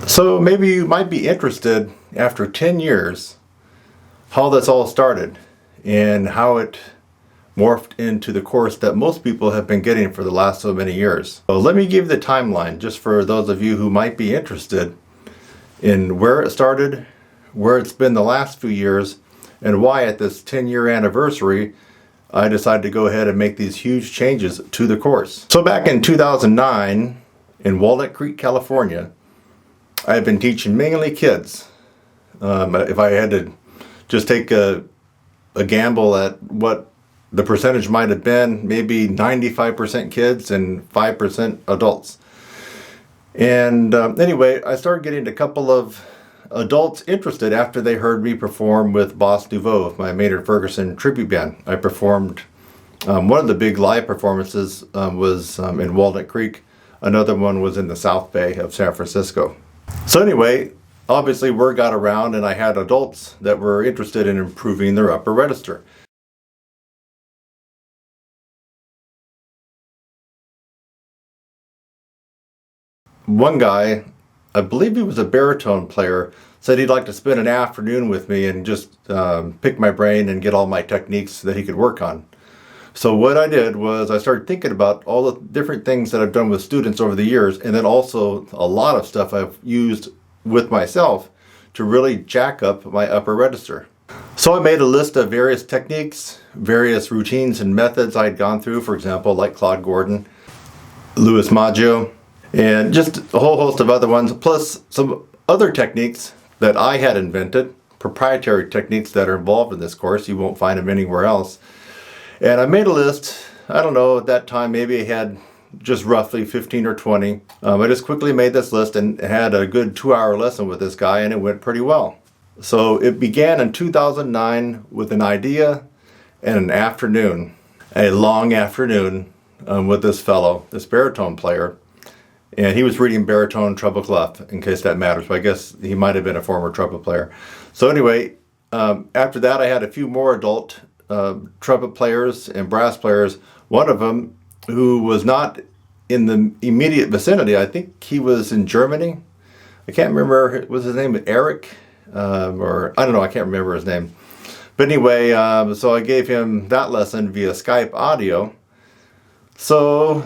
So maybe you might be interested, after 10 years, how this all started and how it morphed into the course that most people have been getting for the last so many years. So let me give the timeline just for those of you who might be interested in where it started, where it's been the last few years, and why at this 10-year anniversary I decided to go ahead and make these huge changes to the course. So back in 2009 in Walnut Creek, California, I had been teaching mainly kids. If I had to just take a gamble at what the percentage might have been, maybe 95% kids and 5% adults. And anyway, I started getting a couple of adults interested after they heard me perform with Boss Nouveau, with my Maynard Ferguson tribute band. I performed, one of the big live performances was in Walnut Creek. Another one was in the South Bay of San Francisco. So anyway, obviously word got around and I had adults that were interested in improving their upper register. One guy, I believe he was a baritone player, said he'd like to spend an afternoon with me and just pick my brain and get all my techniques that he could work on. So what I did was I started thinking about all the different things that I've done with students over the years, and then also a lot of stuff I've used with myself to really jack up my upper register. So I made a list of various techniques, various routines and methods I'd gone through, for example, like Claude Gordon, Louis Maggio, and just a whole host of other ones, plus some other techniques that I had invented, proprietary techniques that are involved in this course. You won't find them anywhere else. And I made a list. I don't know, at that time maybe I had just roughly 15 or 20. I just quickly made this list and had a good 2-hour lesson with this guy, and it went pretty well. So it began in 2009 with an idea and an afternoon, a long afternoon with this fellow, this baritone player. And he was reading baritone treble clef, in case that matters, but I guess he might have been a former trumpet player. So anyway, after that I had a few more adult trumpet players and brass players. One of them, who was not in the immediate vicinity, I think he was in Germany. I can't remember, was his name Eric? Or I don't know, I can't remember his name. But anyway, so I gave him that lesson via Skype audio. So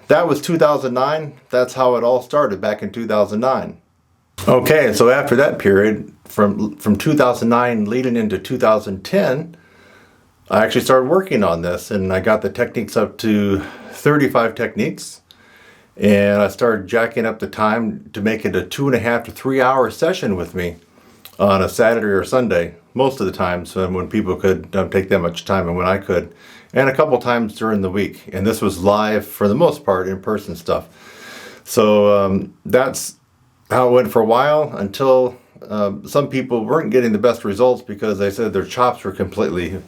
that was 2009. That's how it all started back in 2009. Okay, so after that period, from 2009 leading into 2010, I actually started working on this, and I got the techniques up to 35 techniques, and I started jacking up the time to make it a 2.5 to 3 hour session with me on a Saturday or Sunday, most of the times when people could take that much time and when I could, and a couple times during the week. And this was live for the most part, in-person stuff. So that's how it went for a while, until some people weren't getting the best results because they said their chops were completely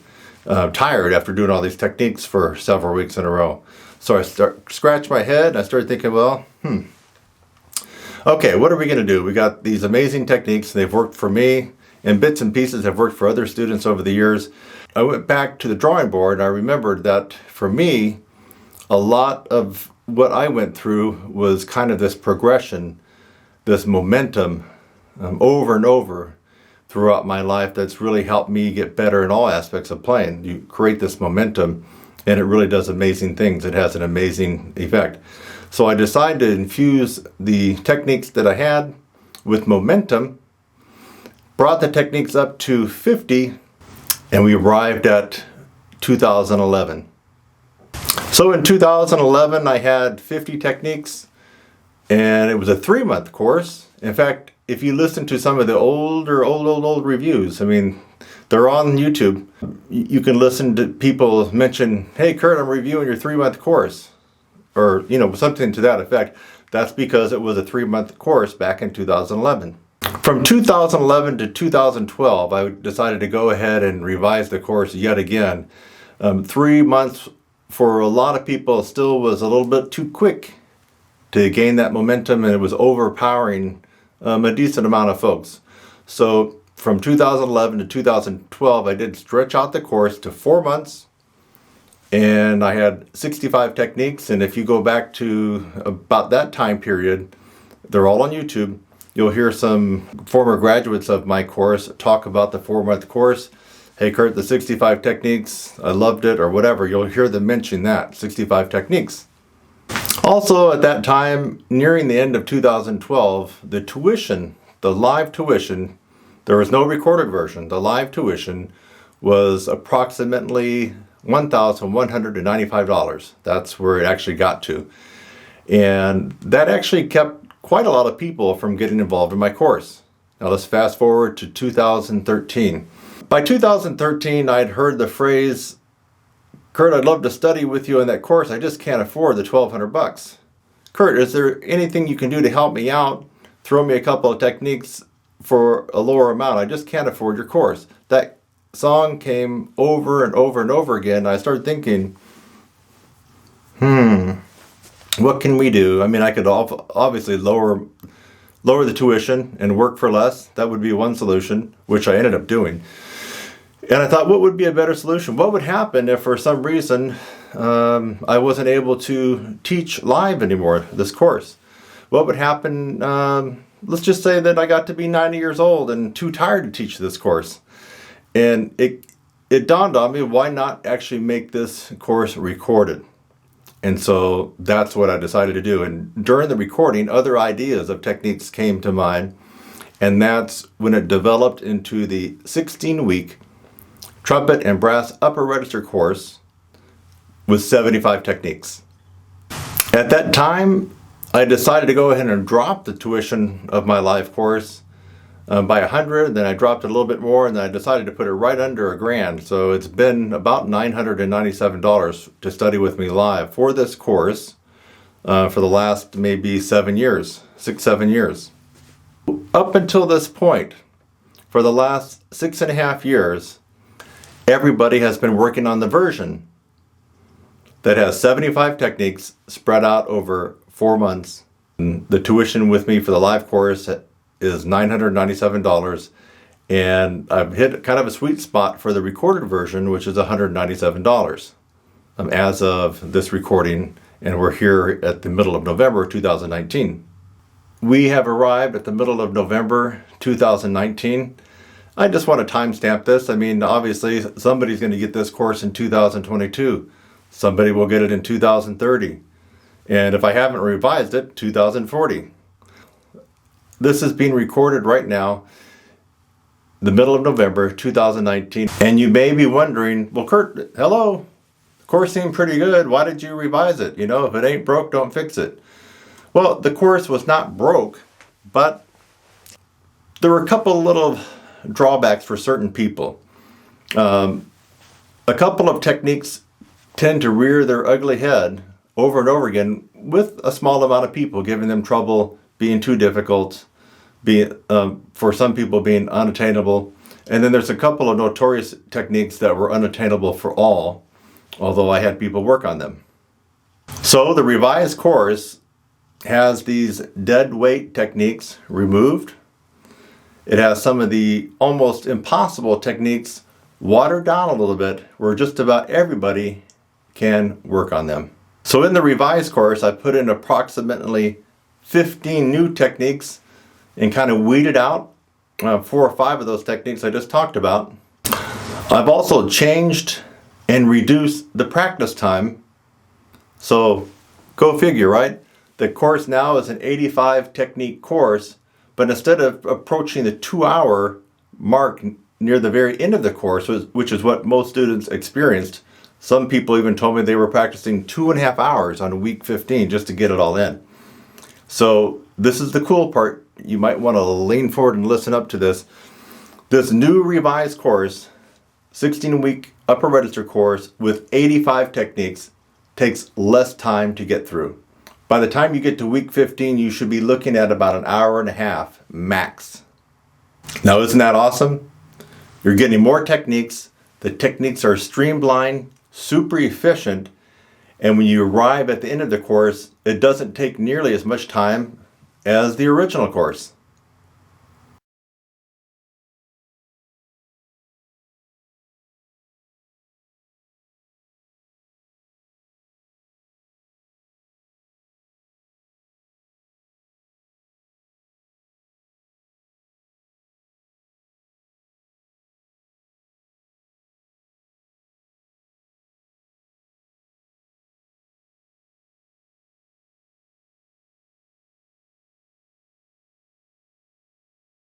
tired after doing all these techniques for several weeks in a row. So I scratched my head and I started thinking, well, okay, what are we going to do? We got these amazing techniques. They've worked for me, and bits and pieces have worked for other students over the years. I went back to the drawing board and I remembered that for me, a lot of what I went through was kind of this progression, this momentum over and over throughout my life that's really helped me get better in all aspects of playing. You create this momentum and it really does amazing things. It has an amazing effect. So I decided to infuse the techniques that I had with momentum, brought the techniques up to 50, and we arrived at 2011. So in 2011 I had 50 techniques, and it was a 3-month course. In fact, if you listen to some of the old reviews, I mean, they're on YouTube. You can listen to people mention, hey Kurt, I'm reviewing your 3-month course, or something to that effect. That's because it was a 3-month course back in 2011. From 2011 to 2012, I decided to go ahead and revise the course yet again. 3 months for a lot of people still was a little bit too quick to gain that momentum, and it was overpowering a decent amount of folks. So from 2011 to 2012, I did stretch out the course to 4 months, and I had 65 techniques. And if you go back to about that time period, they're all on YouTube. You'll hear some former graduates of my course talk about the 4-month course. Hey Kurt, the 65 techniques, I loved it, or whatever. You'll hear them mention that, 65 techniques. Also at that time, nearing the end of 2012, the tuition, the live tuition, there was no recorded version. The live tuition was approximately $1,195. That's where it actually got to. And that actually kept quite a lot of people from getting involved in my course. Now let's fast forward to 2013. By 2013, I'd heard the phrase, Kurt, I'd love to study with you in that course. I just can't afford the $1,200. Kurt, is there anything you can do to help me out? Throw me a couple of techniques for a lower amount. I just can't afford your course. That song came over and over and over again. I started thinking, what can we do? I mean, I could obviously lower the tuition and work for less. That would be one solution, which I ended up doing. And I thought, what would be a better solution? What would happen if for some reason I wasn't able to teach live anymore, this course? What would happen, let's just say that I got to be 90 years old and too tired to teach this course. And it dawned on me, why not actually make this course recorded? And so that's what I decided to do. And during the recording, other ideas of techniques came to mind. And that's when it developed into the 16-week trumpet and brass upper register course with 75 techniques. At that time, I decided to go ahead and drop the tuition of my live course by $100, then I dropped it a little bit more, and then I decided to put it right under $1,000. So it's been about $997 to study with me live for this course for the last maybe 7 years, 6-7 years. Up until this point, for the last 6.5 years, everybody has been working on the version that has 75 techniques spread out over 4 months. And the tuition with me for the live course is $997, and I've hit kind of a sweet spot for the recorded version, which is $197 as of this recording, and we're here at the middle of November 2019. We have arrived at the middle of November 2019. I just want to timestamp this. I mean, obviously, somebody's going to get this course in 2022. Somebody will get it in 2030. And if I haven't revised it, 2040. This is being recorded right now, the middle of November 2019. And you may be wondering, well, Kurt, hello. The course seemed pretty good. Why did you revise it? You know, if it ain't broke, don't fix it. Well, the course was not broke, but there were a couple little drawbacks for certain people. A couple of techniques tend to rear their ugly head over and over again with a small amount of people, giving them trouble, being too difficult, for some people being unattainable. And then there's a couple of notorious techniques that were unattainable for all, although I had people work on them. So the revised course has these dead weight techniques removed. It has some of the almost impossible techniques watered down a little bit, where just about everybody can work on them. So in the revised course, I put in approximately 15 new techniques and kind of weeded out 4 or 5 of those techniques I just talked about. I've also changed and reduced the practice time. So go figure, right? The course now is an 85 technique course, but instead of approaching the 2-hour mark near the very end of the course, which is what most students experienced, some people even told me they were practicing 2.5 hours on week 15 just to get it all in. So this is the cool part. You might want to lean forward and listen up to this. This new revised course, 16-week upper register course with 85 techniques, takes less time to get through. By the time you get to week 15, you should be looking at about 1.5 hours max. Now, isn't that awesome? You're getting more techniques. The techniques are streamlined, super efficient, and when you arrive at the end of the course, it doesn't take nearly as much time as the original course.